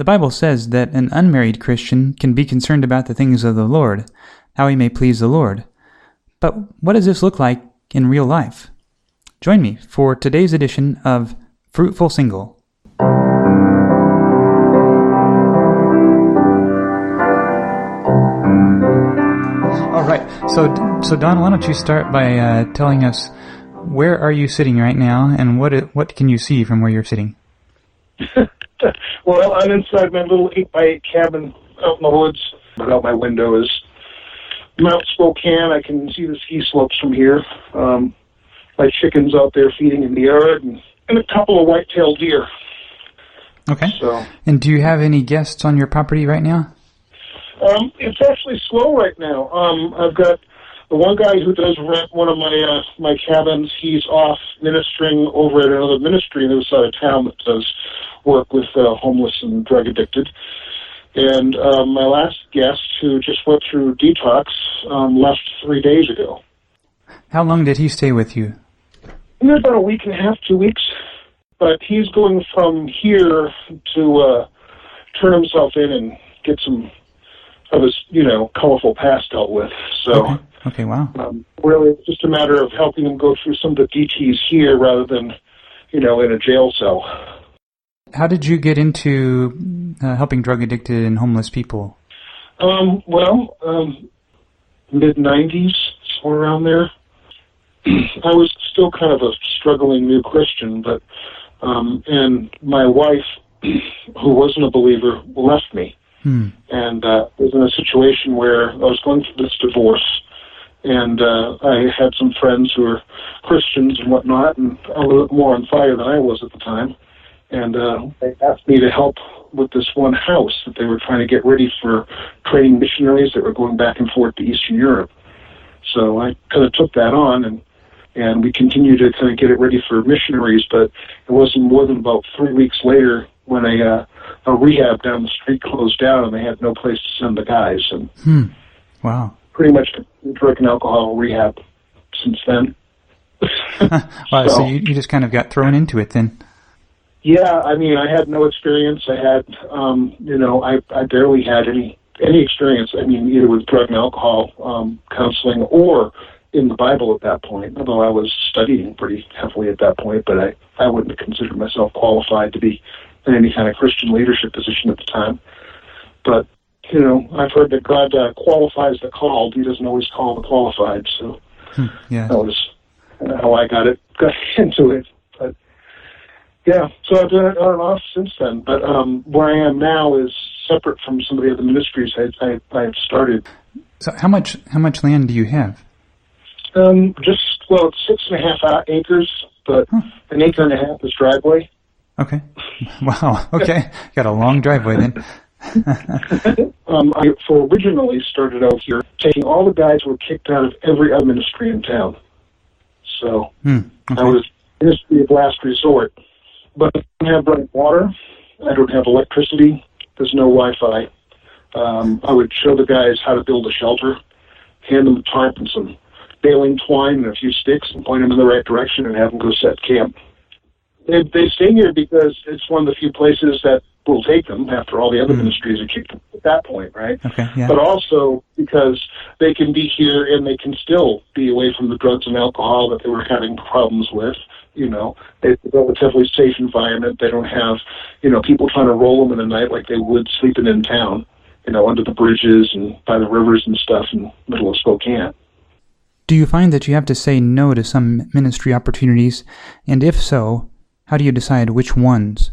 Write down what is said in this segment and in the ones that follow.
The Bible says that an unmarried Christian can be concerned about the things of the Lord, how he may please the Lord. But what does this look like in real life? Join me for today's edition of Fruitful Single. All right, so Don, why don't you start by telling us where are you sitting right now, and what can you see from where you're sitting? Well, I'm inside my little 8x8 cabin out in the woods. Out my window is Mount Spokane. I can see the ski slopes from here. My chickens out there feeding in the yard, and a couple of white-tailed deer. Okay. So, and do you have any guests on your property right now? It's actually slow right now. I've got the one guy who does rent one of my cabins. He's off ministering over at another ministry in the other side of town that does work with homeless and drug addicted. And my last guest, who just went through detox, left 3 days ago. How long did he stay with you? About a week and a half, 2 weeks. But he's going from here to turn himself in and get some of his, colorful past dealt with. So, okay, wow. Really, it's just a matter of helping him go through some of the DTs here rather than, in a jail cell. How did you get into helping drug-addicted and homeless people? Mid-90s, somewhere around there. I was still kind of a struggling new Christian, but and my wife, who wasn't a believer, left me. And was in a situation where I was going through this divorce, and I had some friends who were Christians and whatnot, and a little bit more on fire than I was at the time. And they asked me to help with this one house that they were trying to get ready for training missionaries that were going back and forth to Eastern Europe. So I kind of took that on, and we continued to kind of get it ready for missionaries, but it wasn't more than about 3 weeks later when a rehab down the street closed down and they had no place to send the guys. And Wow. Pretty much drug and alcohol rehab since then. Wow, so you just kind of got thrown into it then. Yeah, I mean, I had no experience. I had, I barely had any experience, either with drug and alcohol counseling or in the Bible at that point, although I was studying pretty heavily at that point, but I wouldn't have considered myself qualified to be in any kind of Christian leadership position at the time. But, I've heard that God qualifies the called. He doesn't always call the qualified, so yeah. That was how I got into it. But, yeah, so I've done it on and off since then. But where I am now is separate from some of the other ministries I've started. So how much land do you have? It's 6.5 acres, but an acre and a half is driveway. Okay. Wow. Okay. Got a long driveway then. I originally started out here taking all the guys who were kicked out of every other ministry in town. So okay. I was ministry of last resort. But I don't have running water. I don't have electricity. There's no Wi-Fi. I would show the guys how to build a shelter, hand them a tarp and some baling twine and a few sticks and point them in the right direction and have them go set camp. They stay here because it's one of the few places that will take them after all the other ministries are kicked at that point, right? Okay, yeah. But also because they can be here and they can still be away from the drugs and alcohol that they were having problems with. It's a relatively safe environment. They don't have, people trying to roll them in the night like they would sleeping in town, under the bridges and by the rivers and stuff in the middle of Spokane. Do you find that you have to say no to some ministry opportunities? And if so, how do you decide which ones?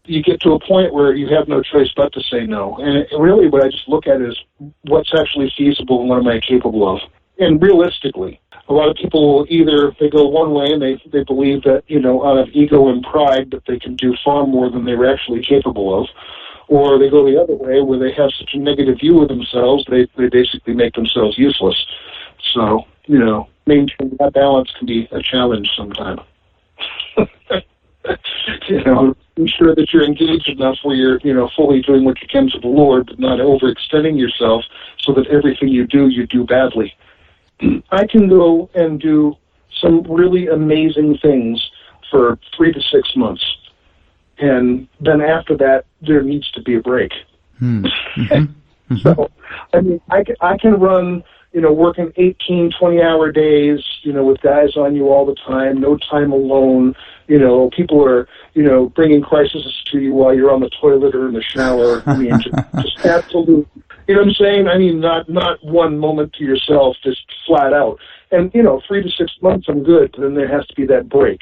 You get to a point where you have no choice but to say no. And really what I just look at is what's actually feasible and what am I capable of. And realistically, a lot of people they go one way and they believe that, out of ego and pride that they can do far more than they were actually capable of. Or they go the other way where they have such a negative view of themselves, they basically make themselves useless. So, maintaining that balance can be a challenge sometimes. Ensure that you're engaged enough where you're, fully doing what you can to the Lord, but not overextending yourself so that everything you do badly. I can go and do some really amazing things for 3 to 6 months. And then after that, there needs to be a break. Mm-hmm. Mm-hmm. So, I mean, I can run, working 18, 20-hour days, with guys on you all the time, no time alone. People are, bringing crises to you while you're on the toilet or in the shower. I mean, just absolute, you know what I'm saying? I mean, not one moment to yourself, just flat out. And, 3 to 6 months, I'm good, but then there has to be that break.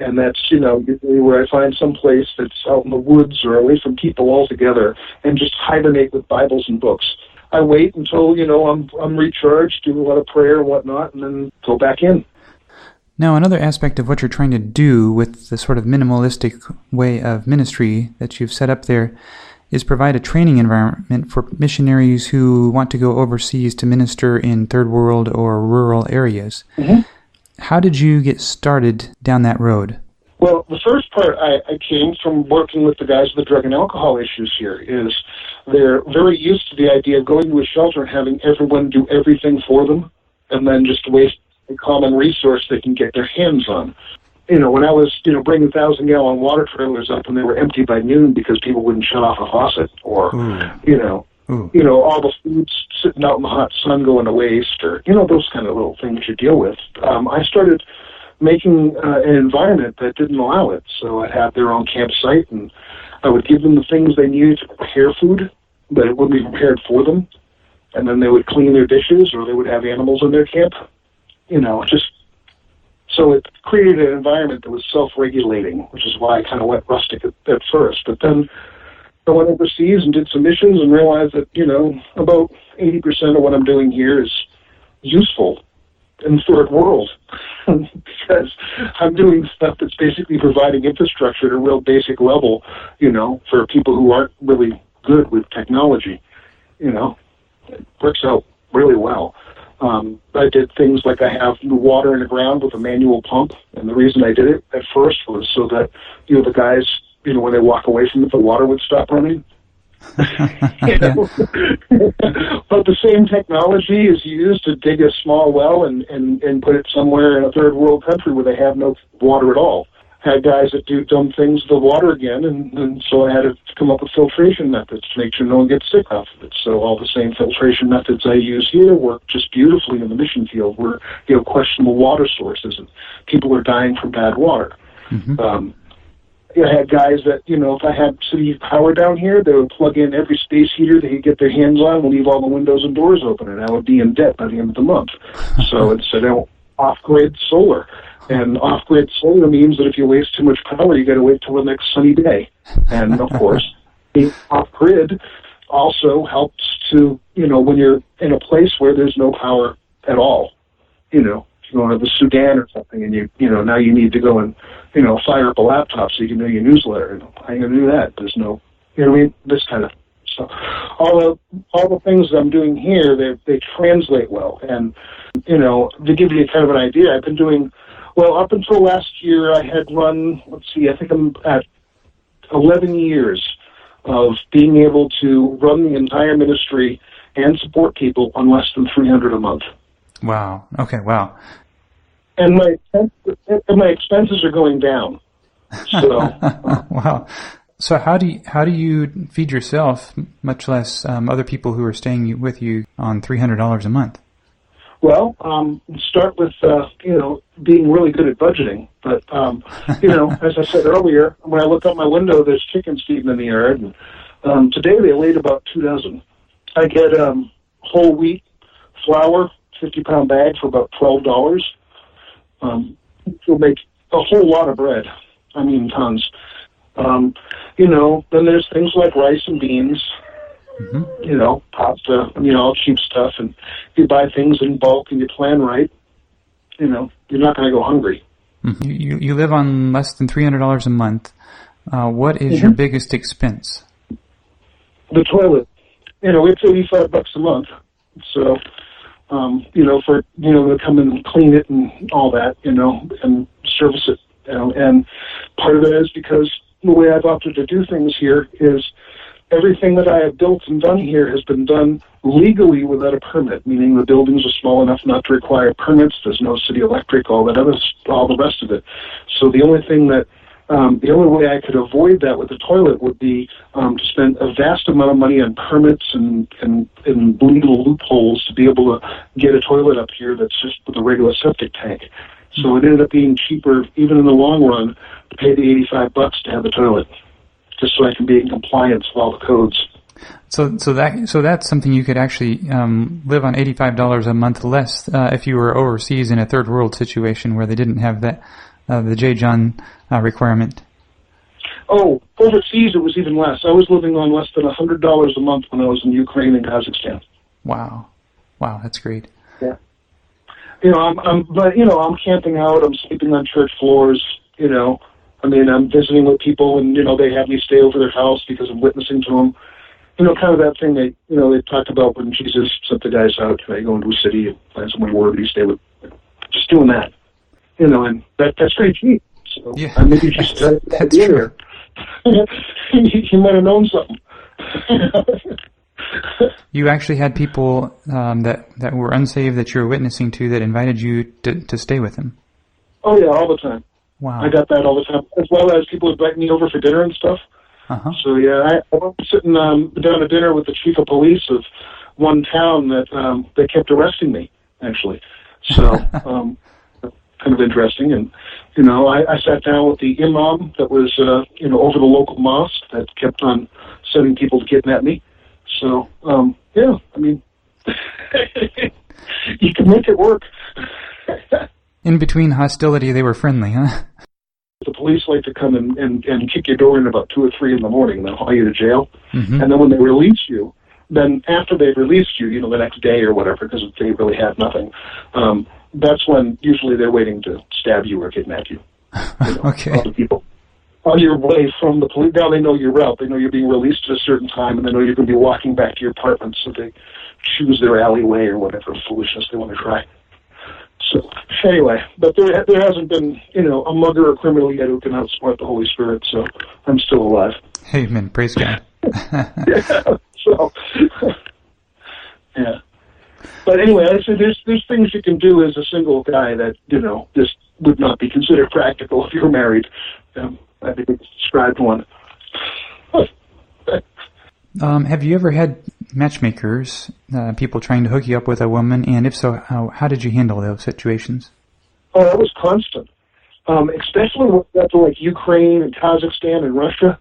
And that's, usually where I find some place that's out in the woods or away from people altogether and just hibernate with Bibles and books. I wait until, I'm recharged, do a lot of prayer and whatnot, and then go back in. Now, another aspect of what you're trying to do with the sort of minimalistic way of ministry that you've set up there is provide a training environment for missionaries who want to go overseas to minister in third world or rural areas. Mm-hmm. How did you get started down that road? Well, the first part I came from working with the guys with the drug and alcohol issues here is they're very used to the idea of going to a shelter and having everyone do everything for them and then just waste a common resource they can get their hands on. When I was, bringing 1,000-gallon water trailers up and they were empty by noon because people wouldn't shut off a faucet or, all the food's sitting out in the hot sun going to waste or, those kind of little things you deal with. I started making an environment that didn't allow it. So I'd have their own campsite and I would give them the things they needed to prepare food, but it wouldn't be prepared for them. And then they would clean their dishes or they would have animals in their camp. So it created an environment that was self-regulating, which is why I kind of went rustic at first. But then I went overseas and did some missions and realized that, about 80% of what I'm doing here is useful in the third world because I'm doing stuff that's basically providing infrastructure at a real basic level, for people who aren't really good with technology. It works out really well. I did things like I have the water in the ground with a manual pump, and the reason I did it at first was so that, the guys, when they walk away from it, the water would stop running. But the same technology is used to dig a small well and put it somewhere in a third world country where they have no water at all. Had guys that do dumb things to the water again, and so I had to come up with filtration methods to make sure no one gets sick off of it. So all the same filtration methods I use here work just beautifully in the mission field where, questionable water sources and people are dying from bad water. Mm-hmm. I had guys that, if I had city power down here, they would plug in every space heater they could get their hands on and leave all the windows and doors open, and I would be in debt by the end of the month. So instead, off-grid solar. And off-grid solar means that if you waste too much power, you got to wait till the next sunny day. And, of course, being off-grid also helps to, when you're in a place where there's no power at all. If you go to the Sudan or something and now you need to go and, fire up a laptop so you can do your newsletter. How are you going to do that? There's no, this kind of stuff. All the things that I'm doing here, they translate well. And, to give you kind of an idea, I've been doing... Well, up until last year, I had run, I think I'm at 11 years of being able to run the entire ministry and support people on less than $300 a month. Wow. Okay, wow. And my expenses are going down. So, wow. So how do you feed yourself, much less other people who are staying with you on $300 a month? Well, start with, being really good at budgeting. But, as I said earlier, when I look out my window, there's chickens feeding in the yard. And today they laid about 2 dozen. I get whole wheat flour, 50-pound bag for about $12. You'll make a whole lot of bread. I mean, tons. Then there's things like rice and beans. Mm-hmm. Pasta, all cheap stuff, and you buy things in bulk and you plan right, you're not going to go hungry. Mm-hmm. You live on less than $300 a month. What is your biggest expense? The toilet. It's $85 a month. So, for, to come and clean it and all that, and service it. And part of it is because the way I've opted to do things here is everything that I have built and done here has been done legally without a permit, meaning the buildings are small enough not to require permits. There's no city electric, all the rest of it. So the only thing that The only way I could avoid that with the toilet would be to spend a vast amount of money on permits and legal loopholes to be able to get a toilet up here that's just with a regular septic tank. So it ended up being cheaper, even in the long run, to pay the $85 to have the toilet, just so I can be in compliance with all the codes. So that's something you could actually live on $85 a month less if you were overseas in a third world situation where they didn't have that the J. John requirement. Oh, overseas it was even less. I was living on less than $100 a month when I was in Ukraine and Kazakhstan. Wow, that's great. Yeah. I'm camping out. I'm sleeping on church floors. I'm visiting with people, and they have me stay over their house because I'm witnessing to them. Kind of that thing they talked about when Jesus sent the guys out. You go into a city and find someone worthy, stay with. Just doing that. And that's pretty cheap. So yeah, maybe you just that's true. You might have known something. You actually had people that were unsaved that you were witnessing to that invited you to stay with them. Oh yeah, all the time. Wow. I got that all the time, as well as people invite me over for dinner and stuff. Uh-huh. So yeah, I was sitting down at dinner with the chief of police of one town that they kept arresting me, actually. So kind of interesting. And I sat down with the imam that was over the local mosque that kept on sending people to kidnap me. So yeah, I mean, you can make it work. In between hostility, they were friendly, huh? The police like to come and kick your door in about 2 or 3 in the morning, and they'll haul you to jail. Mm-hmm. And then when they release you, then after they've released you, the next day or whatever, because they really had nothing, that's when usually they're waiting to stab you or kidnap you. Okay. Other people. On your way from the police, now they know your route. They know you're being released at a certain time, and they know you're going to be walking back to your apartment, so they choose their alleyway or whatever foolishness they want to try. So anyway, but there hasn't been, a mugger or criminal yet who can outsmart the Holy Spirit, so I'm still alive. Amen. Praise God. Yeah, so, yeah. But anyway, I said there's things you can do as a single guy that, just would not be considered practical if you were married. I think it's described one. Have you ever had matchmakers, people trying to hook you up with a woman, and if so, how did you handle those situations? Oh, that was constant. Especially when we got to like Ukraine and Kazakhstan and Russia.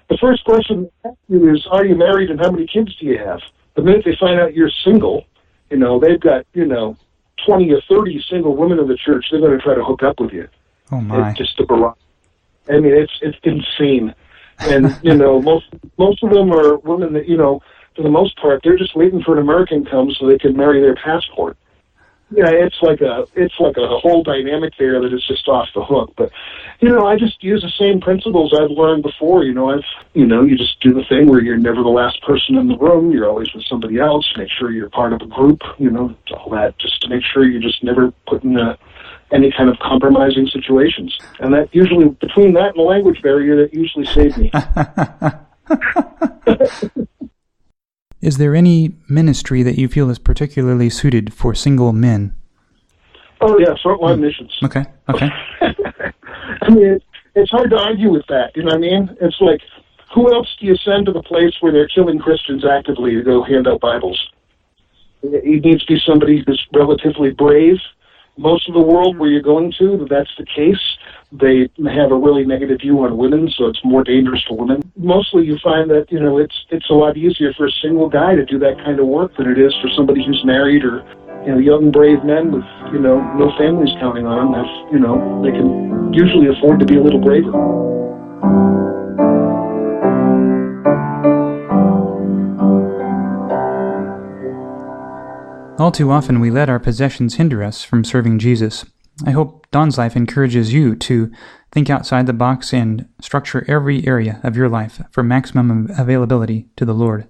The first question they ask you is, are you married and how many kids do you have? The minute they find out you're single, they've got, 20 or 30 single women in the church, they're going to try to hook up with you. Oh my. It's just a barrage. I mean, it's insane. And, most of them are women that, for the most part, they're just waiting for an American to come so they can marry their passport. Yeah, it's like a whole dynamic there that is just off the hook. But, I just use the same principles I've learned before. You just do the thing where you're never the last person in the room. You're always with somebody else. Make sure you're part of a group, all that, just to make sure you're just never put in any kind of compromising situations. And that usually, between that and the language barrier, that usually saved me. Is there any ministry that you feel is particularly suited for single men? Oh, yeah, frontline missions. Okay. I mean, it's hard to argue with that, you know what I mean? It's like, who else do you send to the place where they're killing Christians actively to go hand out Bibles? It needs to be somebody who's relatively brave. Most of the world where you're going to, that's the case. They have a really negative view on women, so it's more dangerous for women. Mostly you find that, it's a lot easier for a single guy to do that kind of work than it is for somebody who's married or, young, brave men with, no families counting on them. They can usually afford to be a little braver. All too often we let our possessions hinder us from serving Jesus. I hope Don's life encourages you to think outside the box and structure every area of your life for maximum availability to the Lord.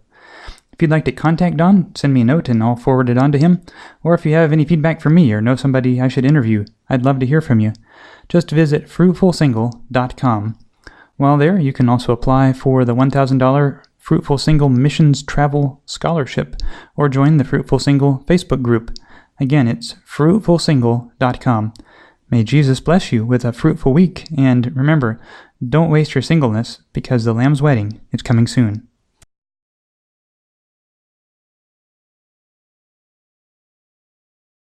If you'd like to contact Don, send me a note and I'll forward it on to him. Or if you have any feedback for me or know somebody I should interview, I'd love to hear from you. Just visit fruitfulsingle.com. While there, you can also apply for the $1,000 Fruitful Single Missions Travel Scholarship or join the Fruitful Single Facebook group. Again, it's fruitfulsingle.com. May Jesus bless you with a fruitful week, and remember, don't waste your singleness, because the Lamb's wedding is coming soon.